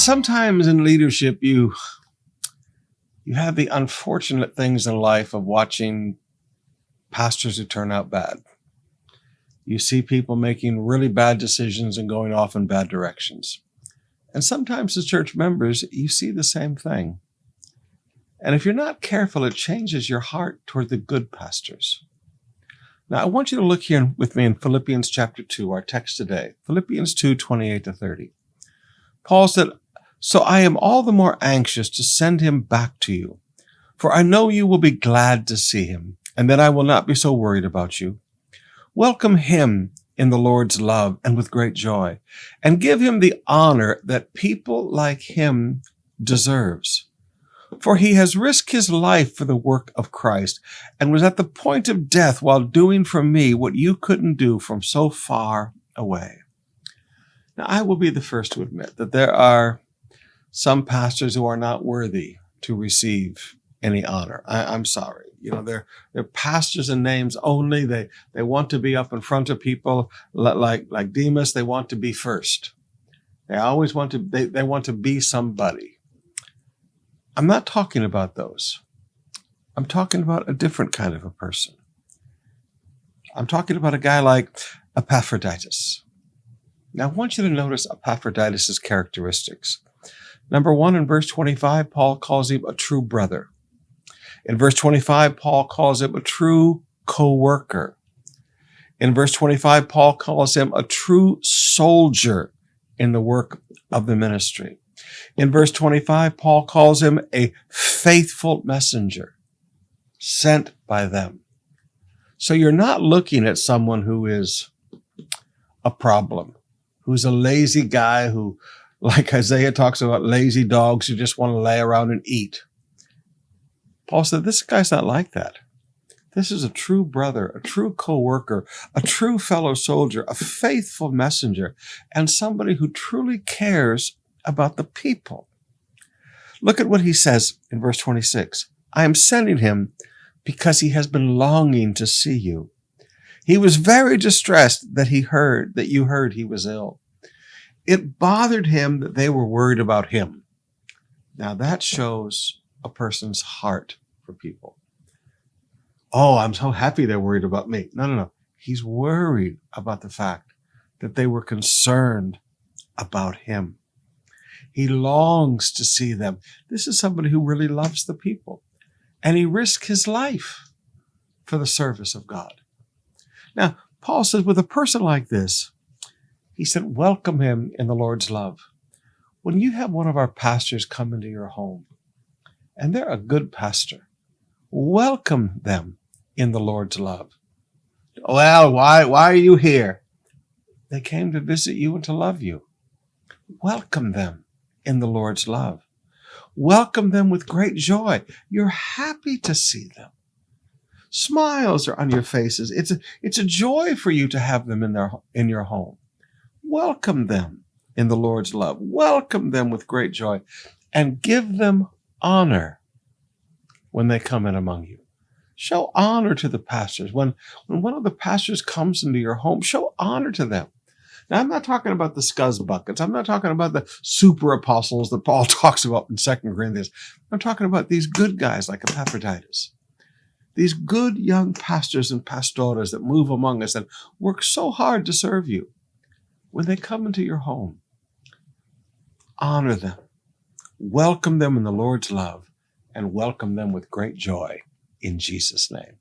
Sometimes in leadership, you have the unfortunate things in life of watching pastors who turn out bad. You see people making really bad decisions and going off in bad directions. And sometimes as church members, you see the same thing. And if you're not careful, it changes your heart toward the good pastors. Now, I want you to look here with me in Philippians chapter 2, our text today. Philippians 2, 28 to 30. Paul said, "So I am all the more anxious to send him back to you, for I know you will be glad to see him, and then I will not be so worried about you. Welcome him in the Lord's love and with great joy, and give him the honor that people like him deserves. For he has risked his life for the work of Christ and was at the point of death while doing for me what you couldn't do from so far away." Now, I will be the first to admit that there are some pastors who are not worthy to receive any honor. I'm sorry. They're pastors in names only. They want to be up in front of people like Demas. They want to be first. They always want to, they want to be somebody. I'm not talking about those. I'm talking about a different kind of a person. I'm talking about a guy like Epaphroditus. Now, I want you to notice Epaphroditus' characteristics. Number one, in verse 25, Paul calls him a true brother. In verse 25, Paul calls him a true co-worker. In verse 25, Paul calls him a true soldier in the work of the ministry. In verse 25, Paul calls him a faithful messenger sent by them. So you're not looking at someone who is a problem, who's a lazy guy who, like Isaiah talks about, lazy dogs who just want to lay around and eat. Paul said, this guy's not like that. This is a true brother, a true co-worker, a true fellow soldier, a faithful messenger, and somebody who truly cares about the people. Look at what he says in verse 26. "I am sending him because he has been longing to see you. He was very distressed that you heard he was ill." It bothered him that they were worried about him. Now that shows a person's heart for people. Oh, I'm so happy they're worried about me. No. He's worried about the fact that they were concerned about him. He longs to see them. This is somebody who really loves the people. And he risked his life for the service of God. Now, Paul says, with a person like this, he said, welcome him in the Lord's love. When you have one of our pastors come into your home, and they're a good pastor, welcome them in the Lord's love. Well, why are you here? They came to visit you and to love you. Welcome them in the Lord's love. Welcome them with great joy. You're happy to see them. Smiles are on your faces. It's a joy for you to have them in your home. Welcome them in the Lord's love. Welcome them with great joy, and give them honor when they come in among you. Show honor to the pastors. When one of the pastors comes into your home, show honor to them. Now, I'm not talking about the scuzz buckets. I'm not talking about the super apostles that Paul talks about in 2 Corinthians. I'm talking about these good guys like Epaphroditus. These good young pastors and pastoras that move among us and work so hard to serve you. When they come into your home, honor them. Welcome them in the Lord's love, and welcome them with great joy in Jesus' name.